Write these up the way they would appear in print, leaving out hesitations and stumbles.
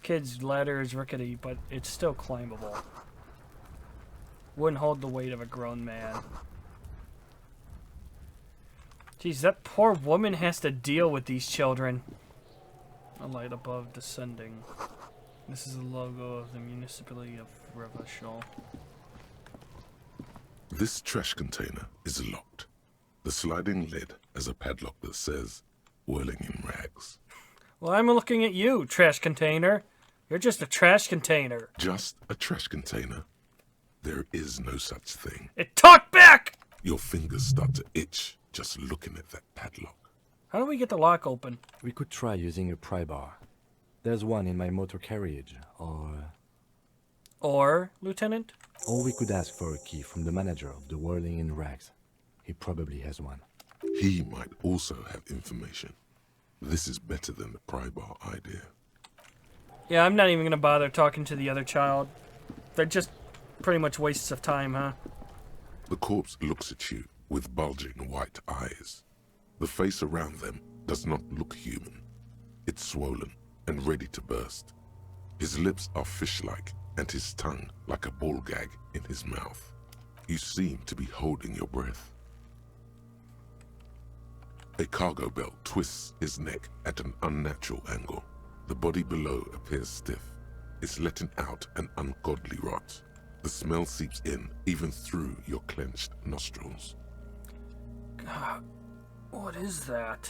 kid's ladder is rickety, but it's still climbable. Wouldn't hold the weight of a grown man. Jeez, that poor woman has to deal with these children. A light above descending. This is the logo of the municipality of Revachol. This trash container is locked. The sliding lid has a padlock that says, "Whirling in rags." Well, I'm looking at you, trash container. You're just a trash container. Just a trash container? There is no such thing. It talked back! Your fingers start to itch just looking at that padlock. How do we get the lock open? We could try using a pry bar. There's one in my motor carriage, Or, Lieutenant? Or we could ask for a key from the manager of the Whirling in Rags. He probably has one. He might also have information. This is better than the pry bar idea. Yeah, I'm not even gonna bother talking to the other child. They're just pretty much wastes of time, huh? The corpse looks at you with bulging white eyes. The face around them does not look human. It's swollen and ready to burst. His lips are fish-like and his tongue like a ball gag in his mouth. You seem to be holding your breath. A cargo belt twists his neck at an unnatural angle. The body below appears stiff. It's letting out an ungodly rot. The smell seeps in even through your clenched nostrils. God, what is that?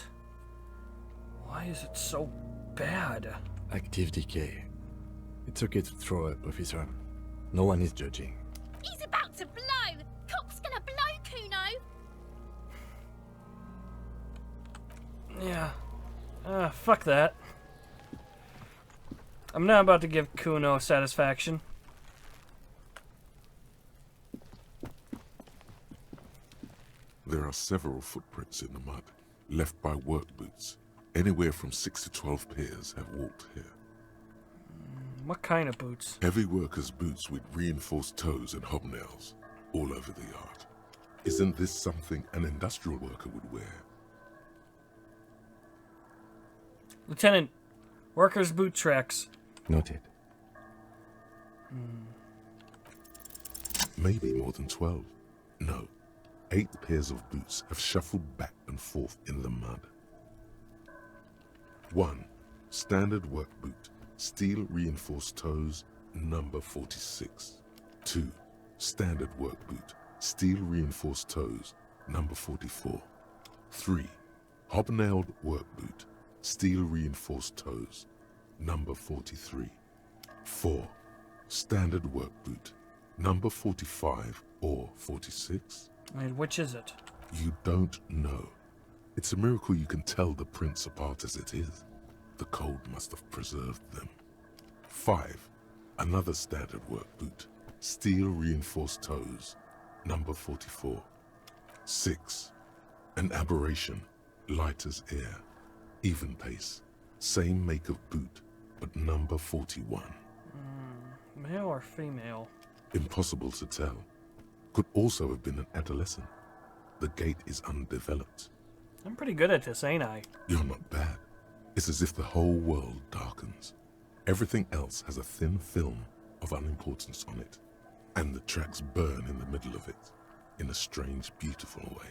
Why is it so bad? Active decay. It's okay to throw up, officer. No one is judging. He's about to blow! Cock's gonna blow, Kuno! Yeah. Fuck that. I'm not about to give Kuno satisfaction. There are several footprints in the mud, left by work boots. Anywhere from 6 to 12 pairs have walked here. What kind of boots? Heavy workers' boots with reinforced toes and hobnails, all over the yard. Isn't this something an industrial worker would wear? Lieutenant, workers' boot tracks. Noted. Maybe more than 12. No, 8 pairs of boots have shuffled back and forth in the mud. 1. Standard work boot, steel reinforced toes, number 46. 2. Standard work boot, steel reinforced toes, number 44. 3. Hobnailed work boot, steel reinforced toes, number 43. 4. Standard work boot, number 45 or 46. Wait, which is it? You don't know. It's a miracle you can tell the prints apart as it is. The cold must have preserved them. 5. Another standard work boot, steel reinforced toes, number 44. 6. An aberration, light as air, even pace, same make of boot, but number 41. Male or female? Impossible to tell. Could also have been an adolescent. The gait is undeveloped. I'm pretty good at this, ain't I? You're not bad. It's as if the whole world darkens. Everything else has a thin film of unimportance on it, and the tracks burn in the middle of it, in a strange, beautiful way.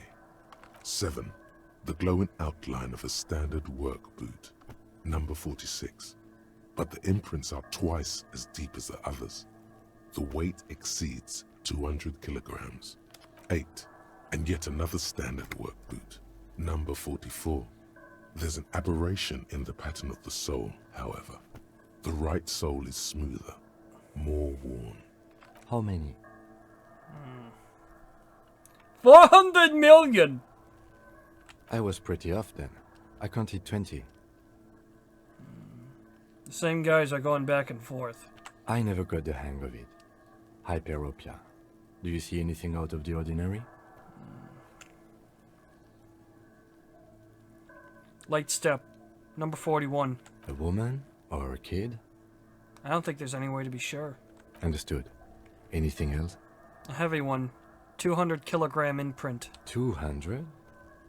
7. The glowing outline of a standard work boot, number 46. But the imprints are twice as deep as the others. The weight exceeds 200 kilograms. 8. And yet another standard work boot, number 44. There's an aberration in the pattern of the sole, however. The right sole is smoother, more worn. How many? 400 million! I was pretty off then. I counted 20. The same guys are going back and forth. I never got the hang of it. Hyperopia. Do you see anything out of the ordinary? Light step, number 41. A woman? Or a kid? I don't think there's any way to be sure. Understood. Anything else? A heavy one, 200 kilogram imprint. 200?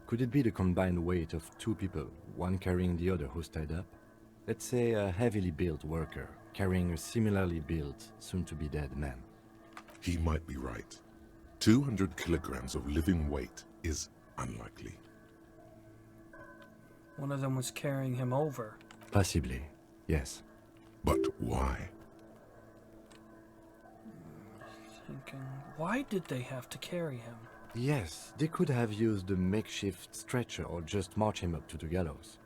Could it be the combined weight of 2 people, one carrying the other who's tied up? Let's say a heavily built worker carrying a similarly built, soon-to-be-dead man. He might be right. 200 kilograms of living weight is unlikely. One of them was carrying him over. Possibly, yes. But why? Thinking, why did they have to carry him? Yes, they could have used a makeshift stretcher or just march him up to the gallows.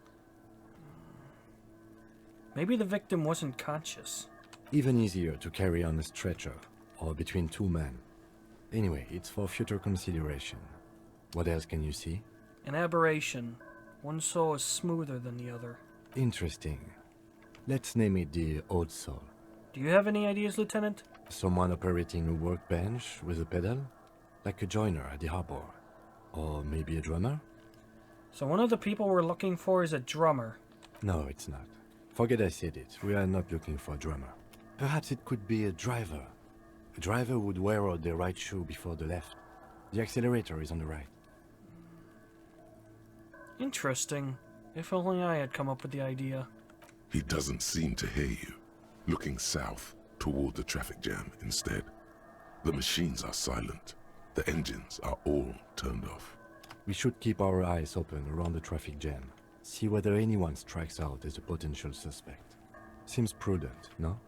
Maybe the victim wasn't conscious. Even easier to carry on a stretcher, or between two men. Anyway, it's for future consideration. What else can you see? An aberration. One soul is smoother than the other. Interesting. Let's name it the Old Soul. Do you have any ideas, Lieutenant? Someone operating a workbench with a pedal? Like a joiner at the harbor. Or maybe a drummer? So one of the people we're looking for is a drummer. No, it's not. Forget I said it. We are not looking for a drummer. Perhaps it could be a driver. A driver would wear out the right shoe before the left. The accelerator is on the right. Interesting. If only I had come up with the idea. He doesn't seem to hear you. Looking south, toward the traffic jam instead. The machines are silent. The engines are all turned off. We should keep our eyes open around the traffic jam. See whether anyone strikes out as a potential suspect. Seems prudent, no?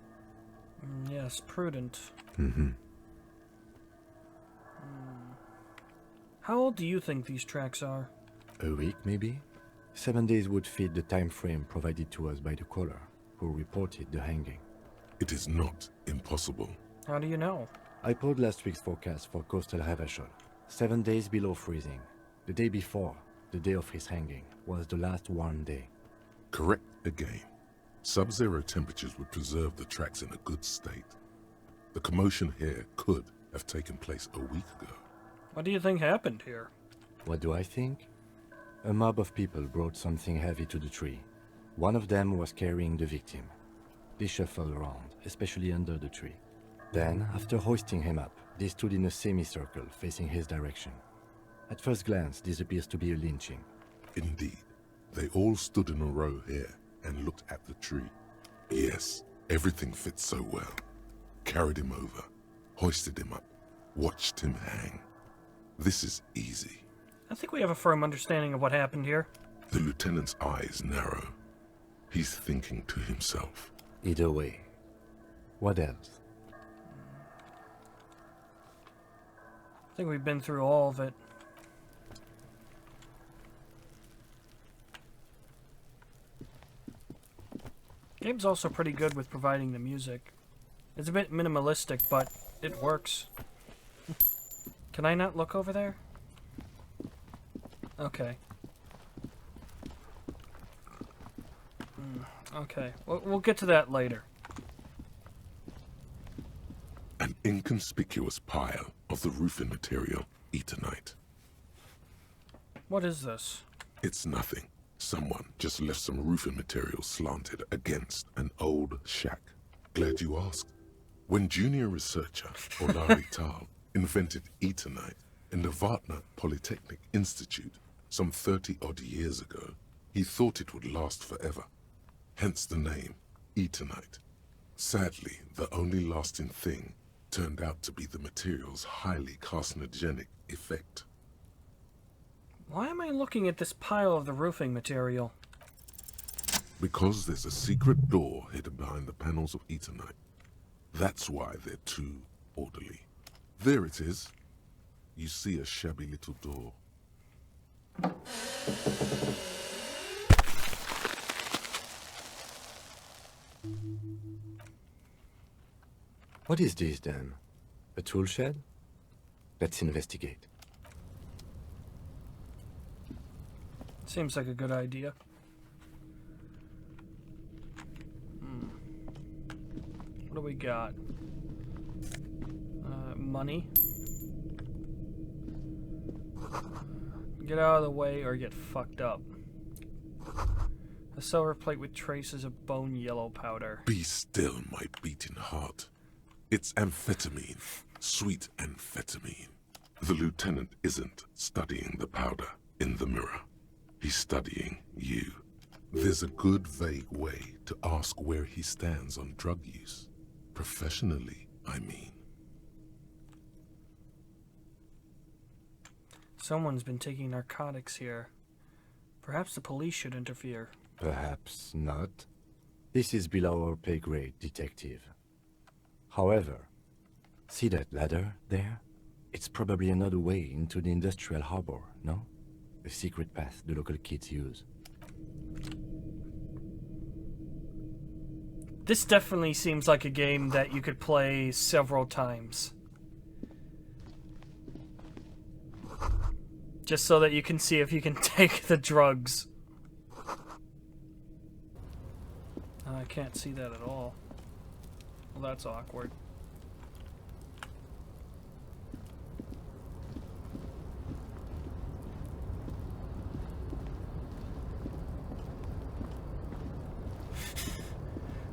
Yes, prudent. Mm-hmm. How old do you think these tracks are? A week, maybe? 7 days would fit the time frame provided to us by the caller, who reported the hanging. It is not impossible. How do you know? I pulled last week's forecast for coastal Havashol. 7 days below freezing. The day before, the day of his hanging, was the last warm day. Correct again. Sub-zero temperatures would preserve the tracks in a good state. The commotion here could have taken place a week ago. What do you think happened here? What do I think? A mob of people brought something heavy to the tree. One of them was carrying the victim. They shuffled around, especially under the tree. Then, after hoisting him up, they stood in a semicircle facing his direction. At first glance, this appears to be a lynching. Indeed. They all stood in a row here and looked at the tree. Yes, everything fits so well. Carried him over, hoisted him up, watched him hang. This is easy. I think we have a firm understanding of what happened here. The lieutenant's eyes narrow. He's thinking to himself. Either way. What else? I think we've been through all of it. Game's also pretty good with providing the music. It's a bit minimalistic, but it works. Can I not look over there? Okay. Okay, we'll get to that later. An inconspicuous pile of the roofing material, Eternite. What is this? It's nothing. Someone just left some roofing material slanted against an old shack. Glad you asked. When junior researcher Olari Tal invented Eternite in the Vartna Polytechnic Institute some 30-odd years ago, he thought it would last forever. Hence the name, Eternite. Sadly, the only lasting thing turned out to be the material's highly carcinogenic effect. Why am I looking at this pile of the roofing material? Because there's a secret door hidden behind the panels of Eternite. That's why they're too orderly. There it is. You see a shabby little door. What is this, then? A tool shed? Let's investigate. Seems like a good idea. What do we got? Money. Get out of the way or get fucked up. A silver plate with traces of bone yellow powder. Be still, my beating heart. It's amphetamine. Sweet amphetamine. The lieutenant isn't studying the powder in the mirror. He's studying you. There's a good vague way to ask where he stands on drug use. Professionally, I mean. Someone's been taking narcotics here. Perhaps the police should interfere. Perhaps not. This is below our pay grade, detective. However, see that ladder there? It's probably another way into the industrial harbor, no? A secret path the local kids use. This definitely seems like a game that you could play several times. Just so that you can see if you can take the drugs. Oh, I can't see that at all. Well, that's awkward.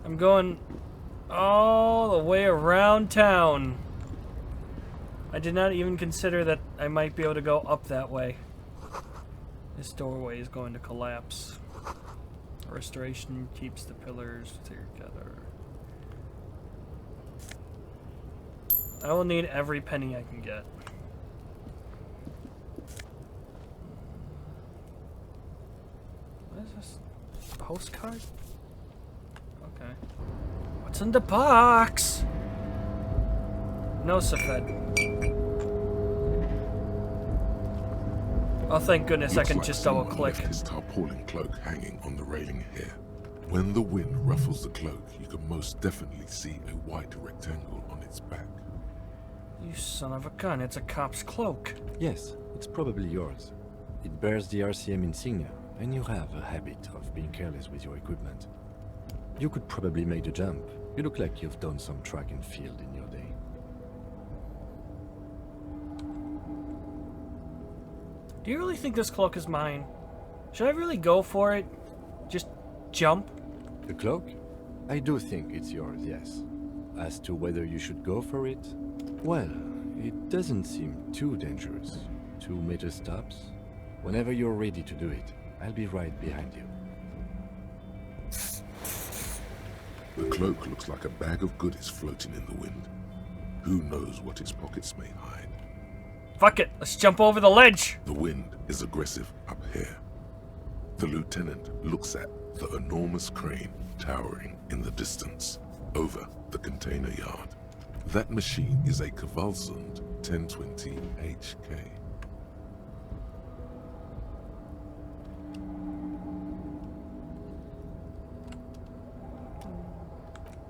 I'm going all the way around town. I did not even consider that I might be able to go up that way. This doorway is going to collapse. Restoration keeps the pillars together. I will need every penny I can get. What is this? Postcard? Okay. What's in the box? No, Safed. Oh, thank goodness I Looks can like just someone double click. left his tarpaulin cloak hanging on the railing here. When the wind ruffles the cloak, you can most definitely see a white rectangle on its back. You son of a gun, it's a cop's cloak. Yes, it's probably yours. It bears the RCM insignia, and you have a habit of being careless with your equipment. You could probably make the jump. You look like you've done some track and field in your day. Do you really think this cloak is mine? Should I really go for it? Just jump? The cloak? I do think it's yours, yes. As to whether you should go for it, well, it doesn't seem too dangerous. 2 meter stops. Whenever you're ready to do it, I'll be right behind you. The cloak looks like a bag of goodies floating in the wind. Who knows what its pockets may hide? Fuck it, let's jump over the ledge! The wind is aggressive up here. The lieutenant looks at the enormous crane towering in the distance over the container yard. That machine is a Kvalsund 1020 HK.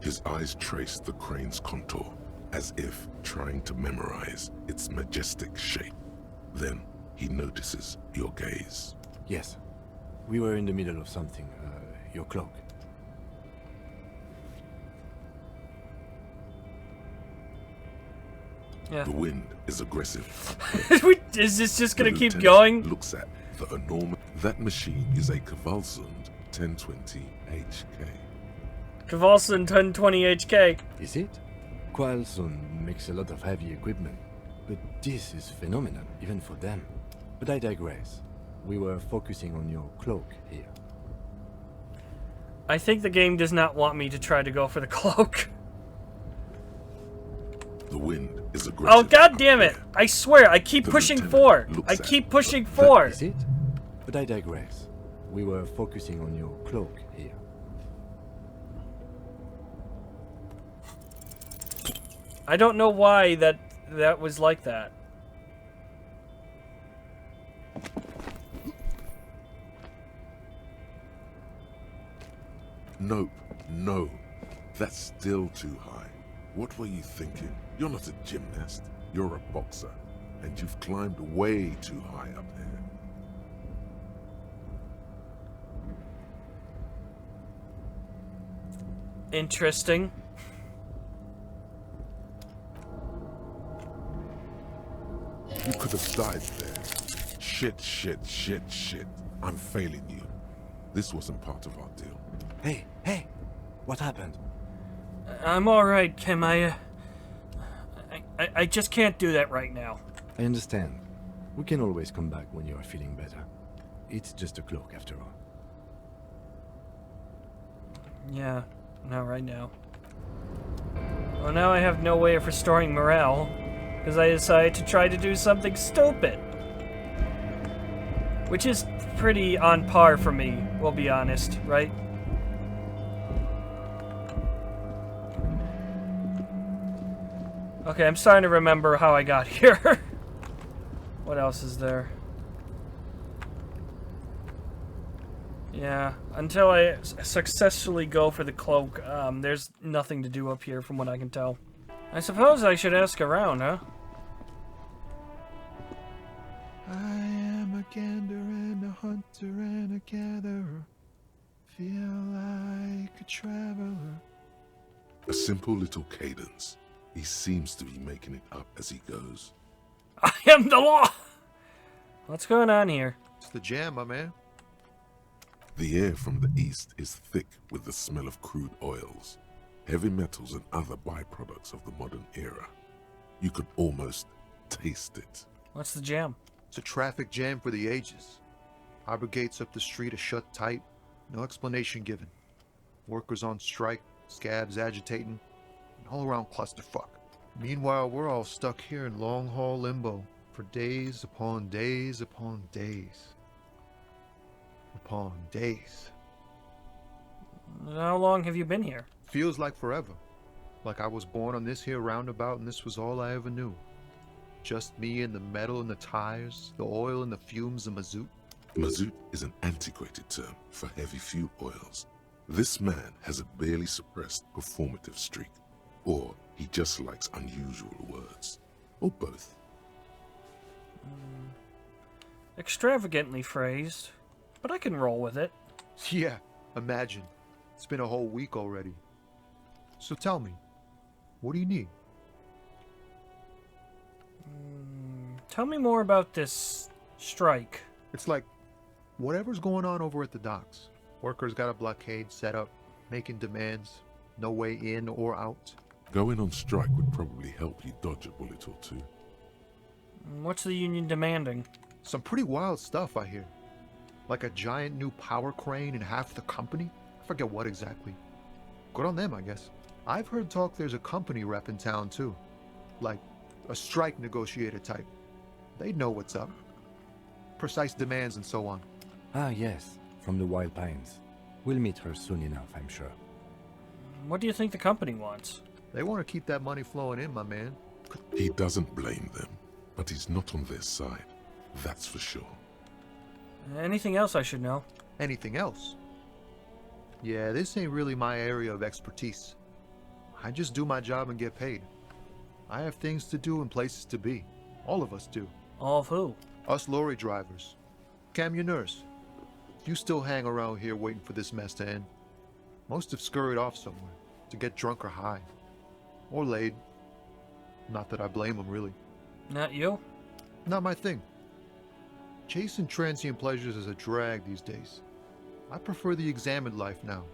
His eyes trace the crane's contour, as if trying to memorize its majestic shape. Then he notices your gaze. Yes. We were in the middle of something. Your cloak. Yeah. The wind is aggressive. Is this just gonna The keep lieutenant going? Looks at the enormous. That machine is a Kvalsund 1020 HK. Kvalsund 1020 HK. Is it? Kvalsund makes a lot of heavy equipment, but this is phenomenal, even for them. But I digress. We were focusing on your cloak here. I think the game does not want me to try to go for the cloak. The wind is aggressive. Oh, god damn up it! there. I swear, I keep The pushing lieutenant 4. looks I at keep pushing that 4. Is it? But I digress. We were focusing on your cloak here. I don't know why that was like that. Nope, no. That's still too high. What were you thinking? You're not a gymnast. You're a boxer. And you've climbed way too high up there. Interesting. You could have died there. Shit, shit, shit, shit. I'm failing you. This wasn't part of our deal. Hey, hey! What happened? I'm alright, Kim. I just can't do that right now. I understand. We can always come back when you are feeling better. It's just a cloak, after all. Yeah, not right now. Well, now I have no way of restoring morale, because I decided to try to do something stupid. Which is pretty on par for me, we'll be honest, right? Okay, I'm starting to remember how I got here. What else is there? Yeah, until I successfully go for the cloak, there's nothing to do up here from what I can tell. I suppose I should ask around, huh? I am a gander and a hunter and a gatherer. Feel like a traveler. A simple little cadence. He seems to be making it up as he goes. I am the law! What's going on here? It's the jam, my man. The air from the east is thick with the smell of crude oils, heavy metals and other byproducts of the modern era. You could almost taste it. What's the jam? It's a traffic jam for the ages. Harbor gates up the street are shut tight. No explanation given. Workers on strike, scabs agitating, an all-around clusterfuck. Meanwhile, we're all stuck here in long-haul limbo for days upon days upon days. Upon days. How long have you been here? Feels like forever. Like I was born on this here roundabout and this was all I ever knew. Just me and the metal and the tires, the oil and the fumes of mazout. Mazout is an antiquated term for heavy fuel oils. This man has a barely suppressed performative streak. Or he just likes unusual words. Or both. Extravagantly phrased, but I can roll with it. Yeah, imagine. It's been a whole week already. So tell me, what do you need? Tell me more about this strike. It's like whatever's going on over at the docks. Workers got a blockade set up, making demands, no way in or out. Going on strike would probably help you dodge a bullet or two. What's the union demanding? Some pretty wild stuff, I hear. Like a giant new power crane in half the company? I forget what exactly. Good on them, I guess. I've heard talk there's a company rep in town, too. Like a strike negotiator type. They'd know what's up. Precise demands and so on. Ah, yes, from the Wild Pines. We'll meet her soon enough, I'm sure. What do you think the company wants? They want to keep that money flowing in, my man. He doesn't blame them, but he's not on their side. That's for sure. Anything else I should know? Anything else? Yeah, this ain't really my area of expertise. I just do my job and get paid. I have things to do and places to be. All of us do. All of who? Us lorry drivers. Camionneurs. You still hang around here waiting for this mess to end. Most have scurried off somewhere to get drunk or high. Or laid. Not that I blame them, really. Not you? Not my thing. Chasing transient pleasures is a drag these days. I prefer the examined life now.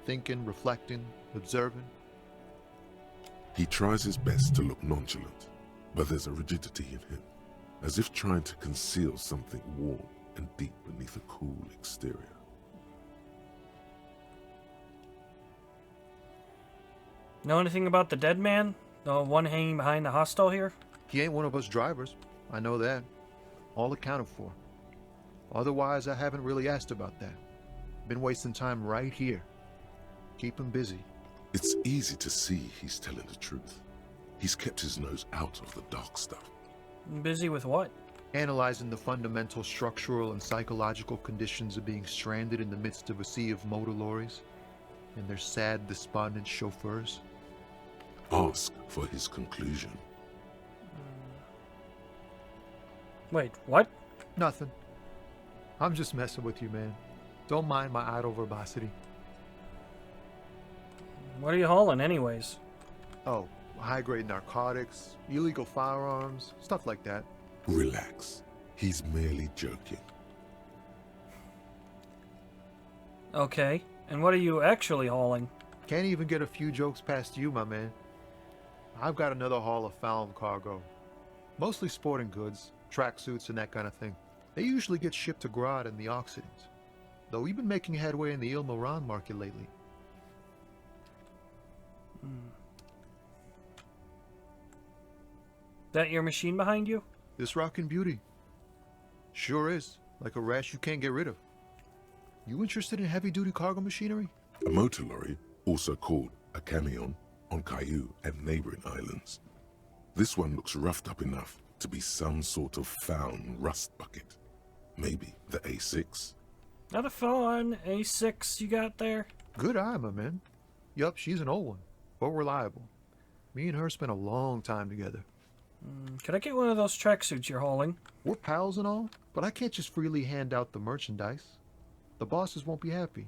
Thinking, reflecting, observing. He tries his best to look nonchalant, but there's a rigidity in him, as if trying to conceal something warm and deep beneath a cool exterior. Know anything about the dead man? The one hanging behind the hostel here? He ain't one of us drivers. I know that. All accounted for. Otherwise, I haven't really asked about that. Been wasting time right here. Keep him busy. It's easy to see he's telling the truth. He's kept his nose out of the dark stuff. Busy with what? Analyzing the fundamental structural and psychological conditions of being stranded in the midst of a sea of motor lorries and their sad, despondent chauffeurs. Ask for his conclusion. Wait, what? Nothing. I'm just messing with you, man. Don't mind my idle verbosity. What are you hauling anyways? Oh, high-grade narcotics, illegal firearms, stuff like that. Relax. He's merely joking. Okay, and what are you actually hauling? Can't even get a few jokes past you, my man. I've got another haul of found cargo. Mostly sporting goods, tracksuits and that kind of thing. They usually get shipped to Grodd and the Occident. Though we've been making headway in the Il Moran market lately. That your machine behind you? This rockin' beauty. Sure is. Like a rash you can't get rid of. You interested in heavy-duty cargo machinery? A motor lorry, also called a camion, on Caillou and neighboring islands. This one looks roughed up enough to be some sort of found rust bucket. Maybe the A6. Not a fun A6 you got there? Good eye, my man. Yup, she's an old one, but reliable. Me and her spent a long time together. Could I get one of those tracksuits you're hauling? We're pals and all, but I can't just freely hand out the merchandise. The bosses won't be happy.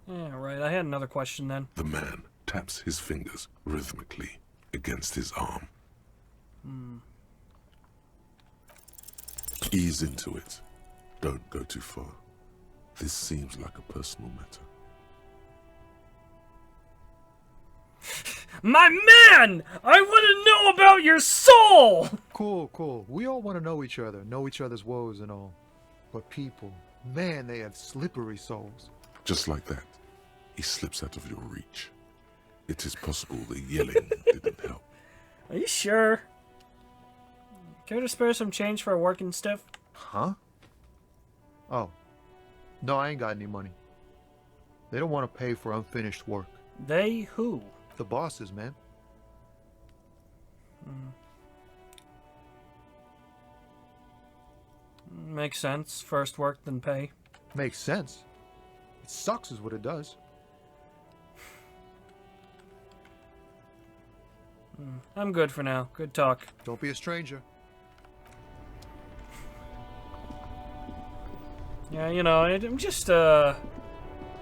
Yeah, right. I had another question then. The man taps his fingers rhythmically against his arm. Ease into it. Don't go too far. This seems like a personal matter. My man! I want to know about your soul! Cool. We all want to know each other's woes and all. But people, man, they have slippery souls. Just like that, he slips out of your reach. It is possible the yelling didn't help. Are you sure? Care to spare some change for a working stiff? Huh? Oh. No, I ain't got any money. They don't want to pay for unfinished work. They who? The bosses, man. Makes sense. First work, then pay. Makes sense. It sucks is what it does. I'm good for now. Good talk. Don't be a stranger. Yeah, you know, I'm just,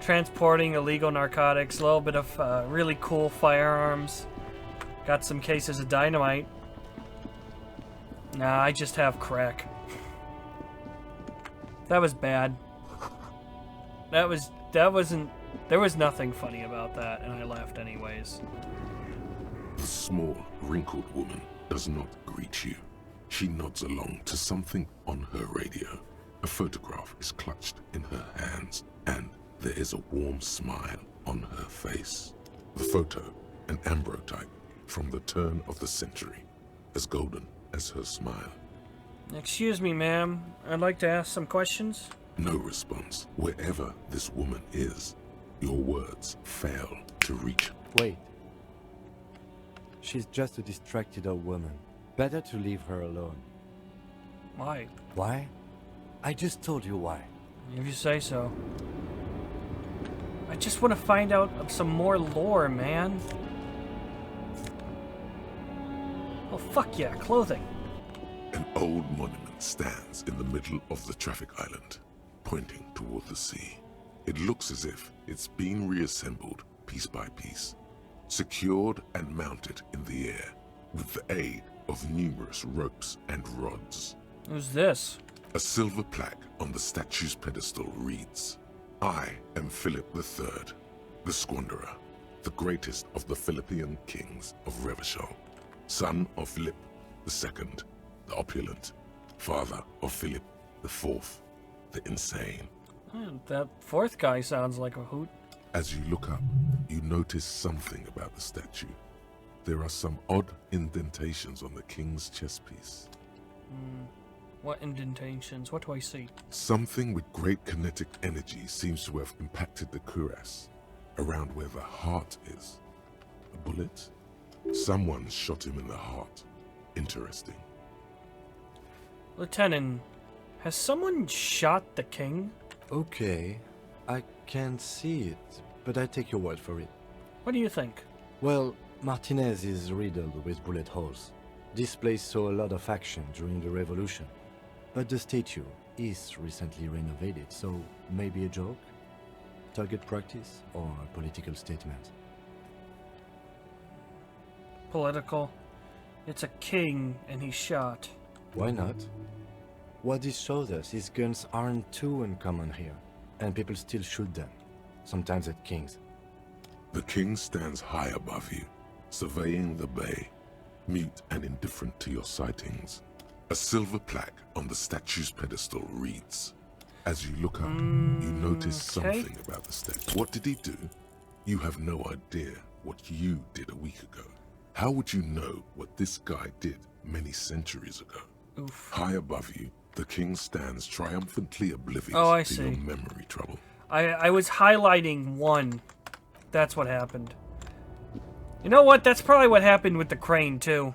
transporting illegal narcotics, a little bit of, really cool firearms. Got some cases of dynamite. Nah, I just have crack. That was bad. That wasn't, there was nothing funny about that, and I laughed anyways. The small, wrinkled woman does not greet you. She nods along to something on her radio. A photograph is clutched in her hands, and there is a warm smile on her face. The photo, an ambrotype from the turn of the century, as golden as her smile. Excuse me, ma'am. I'd like to ask some questions. No response. Wherever this woman is, your words fail to reach. Wait. She's just a distracted old woman. Better to leave her alone. Why? Why? I just told you why. If you say so. I just want to find out some more lore, man. Oh, fuck yeah, clothing. An old monument stands in the middle of the traffic island, pointing toward the sea. It looks as if it's been reassembled piece by piece, secured and mounted in the air with the aid of numerous ropes and rods. Who's this? A silver plaque on the statue's pedestal reads, "I am Philip III, the Squanderer, the greatest of the Philippian kings of Revachol, son of Philip II, the opulent, father of Philip IV, the insane." That fourth guy sounds like a hoot. As you look up, you notice something about the statue. There are some odd indentations on the king's chest piece. What indentations? What do I see? Something with great kinetic energy seems to have impacted the cuirass, around where the heart is. A bullet? Someone shot him in the heart. Interesting. Lieutenant, has someone shot the king? Okay, I can't see it, but I take your word for it. What do you think? Well, Martinez is riddled with bullet holes. This place saw a lot of action during the revolution. But the statue is recently renovated, so maybe a joke? Target practice or a political statement? Political. It's a king and he's shot. Why not? What this shows us is guns aren't too uncommon here, and people still shoot them, sometimes at kings. The king stands high above you, surveying the bay, mute and indifferent to your sightings. A silver plaque on the statue's pedestal reads. As you look up, you notice okay. something about the statue. What did he do? You have no idea what you did a week ago. How would you know what this guy did many centuries ago? Oof. High above you, the king stands triumphantly oblivious Oh, I to see. your memory trouble. I was highlighting 1. That's what happened. You know what? That's probably what happened with the crane, too.